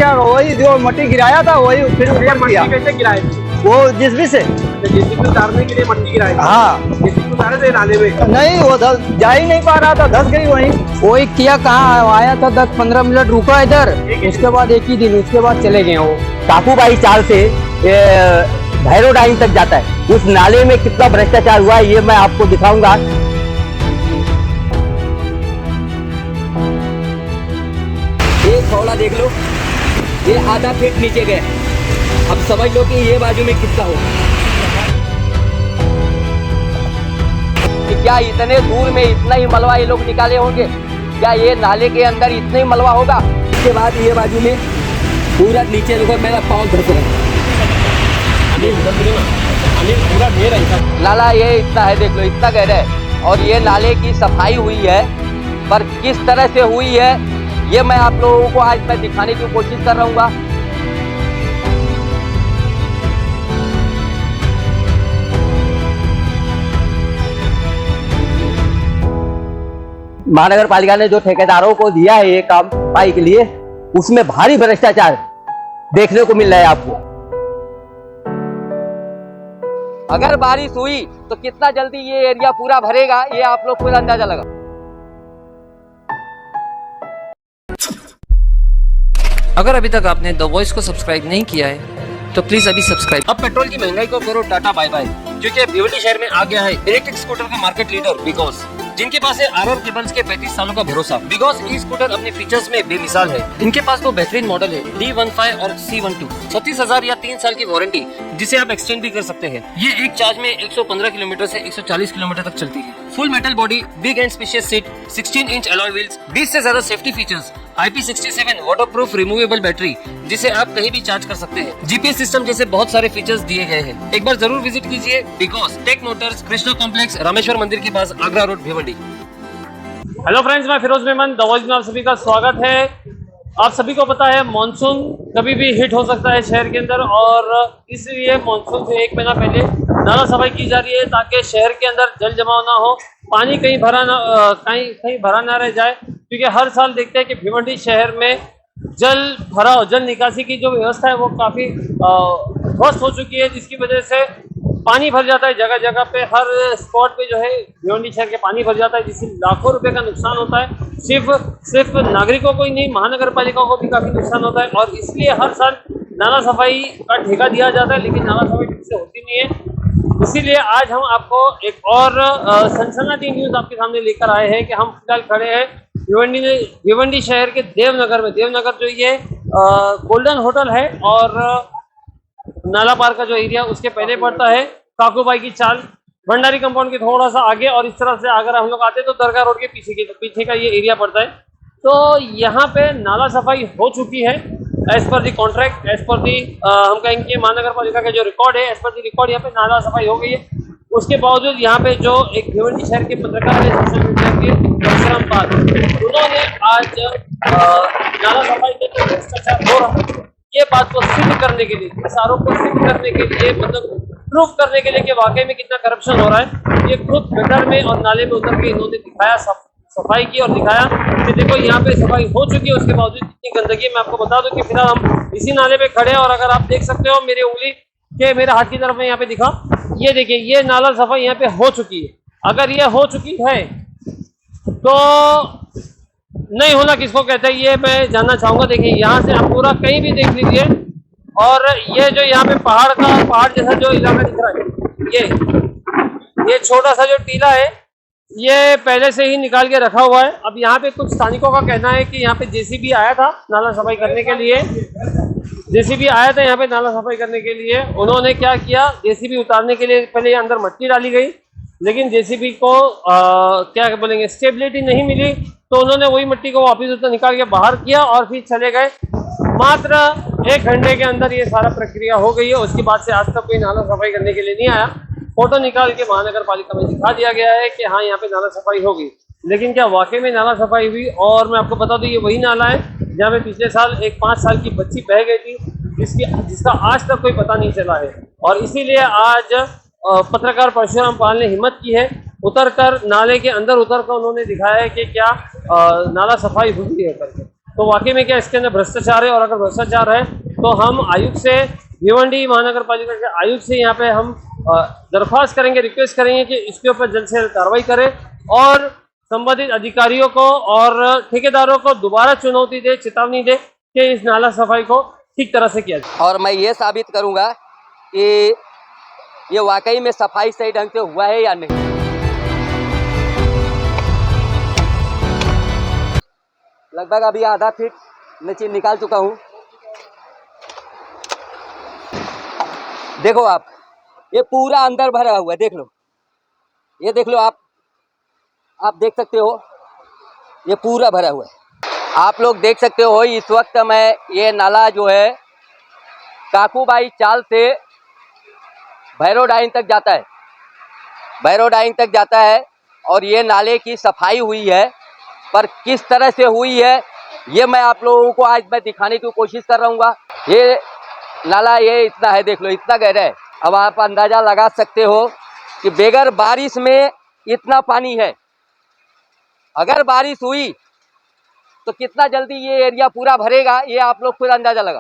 क्या, वही जो मट्टी गिराया था वही फिर ऊपर किया। कैसे गिराए थे? वो जेसीबी से। जेसीबी उतारने के लिए मट्टी गिराई थी? हाँ। जेसीबी उतारे थे नाले में? नहीं, वो जा ही नहीं पा रहा था, धस गई वहीं। वही किया, कहाँ आया था 10-15 मिनट रुका इधर, उसके बाद एक ही दिन, उसके बाद चले गए। वो काकूबाई चाल से भैरोडाइन तक जाता है, उस नाले में कितना भ्रष्टाचार हुआ है ये मैं आपको दिखाऊंगा। ये थोड़ा देख लो, ये आधा फीट नीचे गए। अब समझ लो कि ये बाजू में कितना होगा। क्या इतने दूर में इतना ही मलबा ये लोग निकाले होंगे? क्या ये नाले के अंदर इतना ही मलबा होगा? इसके बाद ये बाजू में पूरा नीचे देखो, मेरा पाँव धस रहा है। पूरा ढेर है नाला ये इतना है, देख लो इतना गहरा है। और ये नाले की सफाई हुई है, पर किस तरह से हुई है ये मैं आप लोगों को आज मैं दिखाने की कोशिश कर रहा हूँ। महानगर पालिका ने जो ठेकेदारों को दिया है ये काम सफाई के लिए, उसमें भारी भ्रष्टाचार देखने को मिल रहा है आपको। अगर बारिश हुई तो कितना जल्दी ये एरिया पूरा भरेगा ये आप लोग को अंदाजा लगा। अगर अभी तक आपने द वॉइस को सब्सक्राइब नहीं किया है तो प्लीज अभी सब्सक्राइब। अब पेट्रोल की महंगाई को करो टाटा बाय बाय, क्योंकि भिवंडी शहर में आ गया है इलेक्ट्रिक स्कूटर का मार्केट लीडर बिकॉज, जिनके पास है आरआर केबल्स के 35 सालों का भरोसा। बिकॉज ई स्कूटर अपने फीचर्स में बेमिसाल है। इनके पास दो बेहतरीन मॉडल है, D15 और C12, 36,000 या 3 साल की वारंटी, जिसे आप एक्सटेंड भी कर सकते हैं। ये एक चार्ज में 115 किलोमीटर से 140 किलोमीटर तक चलती है। Full metal body, big and spacious seat, 16 inch alloy wheels, 20 से ज्यादा safety features, IP67 waterproof removable battery, जिसे आप कहीं भी चार्ज कर सकते हैं। GPS सिस्टम जैसे बहुत सारे फीचर्स दिए गए हैं। एक बार जरूर विजिट कीजिए because Tech Motors, Krishna complex, Rameshwar मंदिर के पास, Agra road, Bhiwandi. Hello friends, मैं फिरोज मेमन, द वॉइस में आप सभी का स्वागत है। आप सभी को पता है मानसून कभी भी हिट हो सकता है शहर के अंदर, और इसलिए मानसून से 1 महीना पहले नाला सफाई की जा रही है ताकि शहर के अंदर जल जमाव ना हो, पानी कहीं भरा ना रह जाए। क्योंकि हर साल देखते हैं कि भिवंडी शहर में जल निकासी की जो व्यवस्था है वो काफ़ी ध्वस्त हो चुकी है, जिसकी वजह से पानी भर जाता है जगह जगह पे। हर स्पॉट पे जो है भिवंडी शहर के पानी भर जाता है, जिससे लाखों रुपए का नुकसान होता है। सिर्फ नागरिकों को ही नहीं, महानगर पालिका को भी काफ़ी नुकसान होता है। और इसलिए हर साल नाला सफाई का ठेका दिया जाता है, लेकिन नाला सफाई ठीक से होती नहीं है। इसीलिए आज हम आपको एक और सनसनाटी न्यूज़ आपके सामने लेकर आए हैं कि हम फिलहाल खड़े हैं भिवंडी शहर के देवनगर में। देवनगर जो ये गोल्डन होटल है और नाला पार का जो एरिया उसके पहले पड़ता है काकूबाई की चाल, भंडारी कंपाउंड के थोड़ा सा आगे। और इस तरह से अगर हम लोग आते हैं तो दरगाह रोड के पीछे का ये एरिया पड़ता है। तो यहाँ पे नाला सफाई हो चुकी है एज पर दी कॉन्ट्रैक्ट, एज पर दी हम कहेंगे महानगर पालिका का जो रिकॉर्ड है, एज पर दी रिकॉर्ड यहाँ पे नाला सफाई हो गई है। उसके बावजूद यहाँ पे जो एक भिवंडी शहर के पत्रकार है सोशल मीडिया के परशुराम पाल, उन्होंने आज नाला सफाई के भ्रष्टाचार हो रहा है ये बात को सिद्ध करने के लिए, इस आरोप को सिद्ध करने के लिए, मतलब प्रूफ करने के लिए कि वाकई में कितना करप्शन हो रहा है, ये खुद गटर में और नाले में उतर के इन्होंने दिखाया, सफाई की और दिखाया कि देखो यहाँ पे सफाई हो चुकी है, उसके बावजूद कितनी गंदगी। मैं आपको बता दूं कि फिलहाल हम इसी नाले पे खड़े हैं और अगर आप देख सकते हो मेरी उंगली के मेरे हाथ की तरफ में यहाँ पे दिखा, ये देखिए ये नाला सफाई यहाँ पे हो चुकी है। अगर ये हो चुकी है तो नहीं होना किसको कहते हैं ये मैं जानना चाहूंगा। देखिए यहाँ से आप पूरा कहीं भी देख लीजिए, और ये जो यहाँ पे पहाड़ जैसा जो इलाका दिख रहा है, ये छोटा सा जो टीला है ये पहले से ही निकाल के रखा हुआ है। अब यहाँ पे कुछ स्थानिकों का कहना है कि यहाँ पे जेसीबी आया था नाला सफाई करने के लिए, जेसीबी आया था यहाँ पे नाला सफाई करने के लिए। उन्होंने क्या किया, जेसीबी उतारने के लिए पहले अंदर मट्टी डाली गई, लेकिन जेसीबी को क्या बोलेंगे स्टेबिलिटी नहीं मिली, तो उन्होंने वही मिट्टी को वापस उतना निकाल के बाहर किया और फिर चले गए। मात्र 1 घंटे के अंदर ये सारा प्रक्रिया हो गई है। उसके बाद से आज तक कोई नाला सफाई करने के लिए नहीं आया। फोटो निकाल के महानगर पालिका में दिखा दिया गया है कि हाँ यहाँ पे नाला सफाई होगी, लेकिन क्या वाकई में नाला सफाई हुई? और मैं आपको बता दूं ये वही नाला है जहाँ पे पिछले साल एक 5 साल की बच्ची बह गई थी, जिसका आज तक कोई पता नहीं चला है। और इसीलिए आज पत्रकार परशुराम पाल ने हिम्मत की है, उतरकर नाले के अंदर उतरकर उन्होंने दिखाया है कि क्या नाला सफाई हुई है करके। तो वाकई में क्या इसके अंदर भ्रष्टाचार है, और अगर भ्रष्टाचार है तो हम आयुक्त से, भिवंडी महानगर पालिका के आयुक्त से यहाँ पे हम दरख्वास्त करेंगे, रिक्वेस्ट करेंगे कि इसके ऊपर जल्द से जल्द कार्रवाई करें और संबंधित अधिकारियों को और ठेकेदारों को दोबारा चुनौती दे, चेतावनी दे कि इस नाला सफाई को ठीक तरह से किया जाए। और मैं ये साबित करूंगा कि ये वाकई में सफाई सही ढंग से हुआ है या नहीं। लगभग अभी आधा फीट नीचे निकाल चुका हूँ। देखो आप, ये पूरा अंदर भरा हुआ है, देख लो, ये देख लो आप देख सकते हो, ये पूरा भरा हुआ है। आप लोग देख सकते हो इस वक्त मैं ये नाला जो है काकूबाई चाल से भैरव डाइन तक जाता है, भैरव डाइन तक जाता है। और ये नाले की सफाई हुई है, पर किस तरह से हुई है ये मैं आप लोगों को आज मैं दिखाने की कोशिश कर रहा हूँ। ये नाला ये इतना है, देख लो, इतना गहरा है। अब आप अंदाज़ा लगा सकते हो कि बगैर बारिश में इतना पानी है। अगर बारिश हुई तो कितना जल्दी ये एरिया पूरा भरेगा, ये आप लोग खुद अंदाज़ा लगा।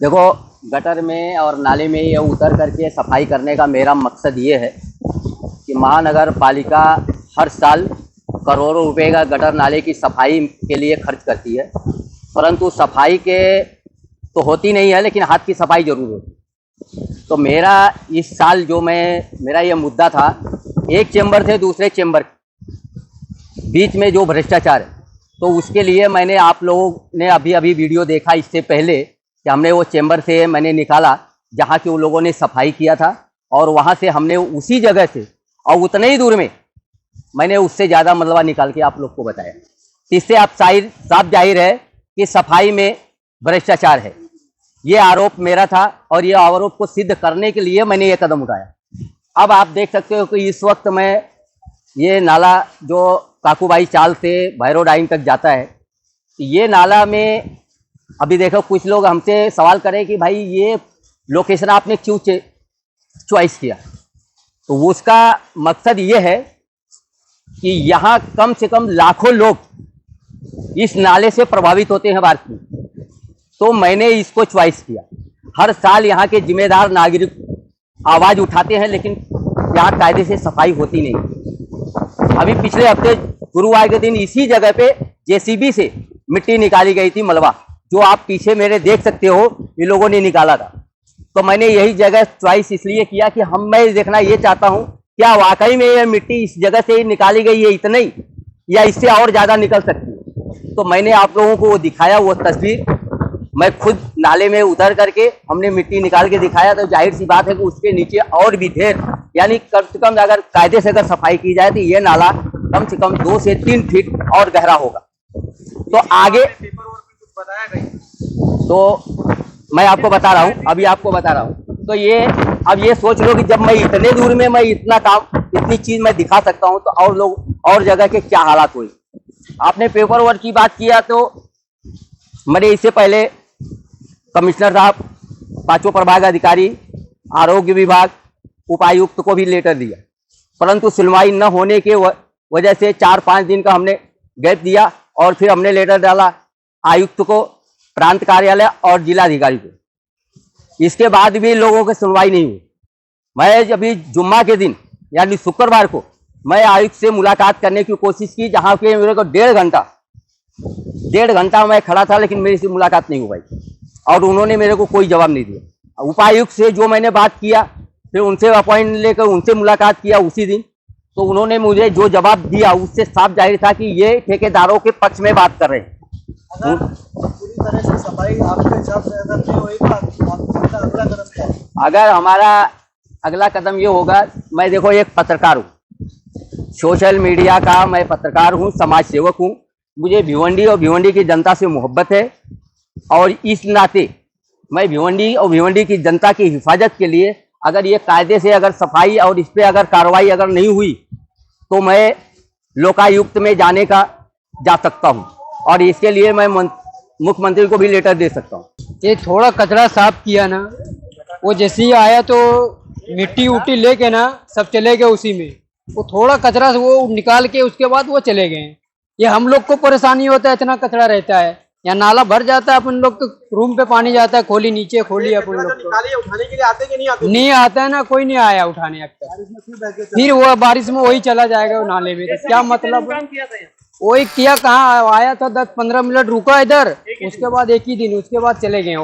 देखो, गटर में और नाले में ये उतर करके सफाई करने का मेरा मकसद ये है कि महानगर पालिका हर साल करोड़ों रुपए का गटर नाले की सफाई के लिए खर्च करती है, परंतु सफाई के तो होती नहीं है, लेकिन हाथ की सफाई जरूर होती। तो मेरा इस साल जो मेरा ये मुद्दा था, एक चेंबर से दूसरे चेंबर बीच में जो भ्रष्टाचार है, तो उसके लिए मैंने, आप लोगों ने अभी अभी वीडियो देखा इससे पहले कि हमने वो चेंबर से मैंने निकाला जहाँ के उन लोगों ने सफाई किया था, और वहाँ से हमने उसी जगह से और उतने ही दूर में मैंने उससे ज़्यादा मलबा निकाल के आप लोग को बताया। इससे आप साफ जाहिर है कि सफाई में भ्रष्टाचार है, ये आरोप मेरा था, और ये आरोप को सिद्ध करने के लिए मैंने ये कदम उठाया। अब आप देख सकते हो कि इस वक्त मैं ये नाला जो काकूबाई चाल से भैरव डाइन तक जाता है, ये नाला में अभी देखो कुछ लोग हमसे सवाल करें कि भाई ये लोकेशन आपने क्यों चॉइस किया, तो उसका मकसद ये है कि यहाँ कम से कम लाखों लोग इस नाले से प्रभावित होते हैं भारत में, तो मैंने इसको चॉइस किया। हर साल यहाँ के जिम्मेदार नागरिक आवाज़ उठाते हैं, लेकिन यहाँ कायदे से सफाई होती नहीं। अभी पिछले हफ्ते गुरुवार के दिन इसी जगह पे जेसीबी से मिट्टी निकाली गई थी, मलबा जो आप पीछे मेरे देख सकते हो, ये लोगों ने निकाला था। तो मैंने यही जगह चॉइस इसलिए किया कि मैं देखना ये चाहता हूँ क्या वाकई में ये मिट्टी इस जगह से ही निकाली गई है इतना ही, या इससे और ज़्यादा निकल सकती है। तो मैंने आप लोगों को वो दिखाया, वो तस्वीर मैं खुद नाले में उतर करके हमने मिट्टी निकाल के दिखाया। तो जाहिर सी बात है कि उसके नीचे और भी ढेर, यानी कम से कम अगर कायदे से अगर सफाई की जाए तो ये नाला कम से कम 2 से 3 फीट और गहरा होगा। तो आगे तो मैं आपको बता रहा हूँ, अभी आपको बता रहा हूँ। तो ये अब ये सोच लो कि जब मैं इतने दूर में मैं इतना काम, इतनी चीज मैं दिखा सकता हूँ, तो और लोग और जगह के क्या हालात हुए। आपने पेपर वर्क की बात किया, तो मैंने इससे पहले कमिश्नर साहब, 5 प्रभाग अधिकारी, आरोग्य विभाग, उपायुक्त को भी लेटर दिया, परंतु सुनवाई न होने के वजह से 4-5 दिन का हमने गैप दिया, और फिर हमने लेटर डाला आयुक्त को, प्रांत कार्यालय और जिलाधिकारी को। इसके बाद भी लोगों की सुनवाई नहीं हुई। मैं अभी जुम्मा के दिन यानी शुक्रवार को मैं आयुक्त से मुलाकात करने की कोशिश की, जहाँ पे मेरे को 1.5 घंटा मैं खड़ा था, लेकिन मेरी से मुलाकात नहीं हो पाई, और उन्होंने मेरे को कोई जवाब नहीं दिया। उपायुक्त से जो मैंने बात किया, फिर उनसे अपॉइंट लेकर उनसे मुलाकात किया उसी दिन, तो उन्होंने मुझे जो जवाब दिया उससे साफ जाहिर था कि ये ठेकेदारों के पक्ष में बात कर रहे हैं। पूरी तरह से सफाई आपके हिसाब से अगर नहीं होगी तो आपका अगला कदम क्या है? अगर हमारा अगला कदम ये होगा, मैं देखो एक पत्रकार हूँ, सोशल मीडिया का मैं पत्रकार हूँ, समाज सेवक हूँ, मुझे भिवंडी और भिवंडी की जनता से मोहब्बत है, और इस नाते मैं भिवंडी और भिवंडी की जनता की हिफाजत के लिए अगर ये कायदे से अगर सफाई और इस पर अगर कार्रवाई अगर नहीं हुई तो मैं लोकायुक्त में जा सकता हूँ, और इसके लिए मैं मुख्यमंत्री को भी लेटर दे सकता हूँ। ये थोड़ा कचरा साफ किया ना, वो जैसे ही आया तो मिट्टी उट्टी लेके ना सब चले गए उसी में। वो थोड़ा कचरा से वो निकाल के उसके बाद वो चले गए। ये हम लोग को परेशानी होता है, इतना कचरा रहता है, या नाला भर जाता है, अपन लोग तो रूम पे पानी जाता है, खोली नीचे खोली अपन लोग तो। उठाने के लिए आते कि नहीं आते? नहीं आता है ना, कोई नहीं आया उठाने अब तक। फिर वो बारिश में वही चला जाएगा वो नाले में, तो क्या मतलब। वही किया कहाँ, आया था 10-15 मिनट रुका इधर, उसके बाद एक ही दिन, उसके बाद चले गए वो।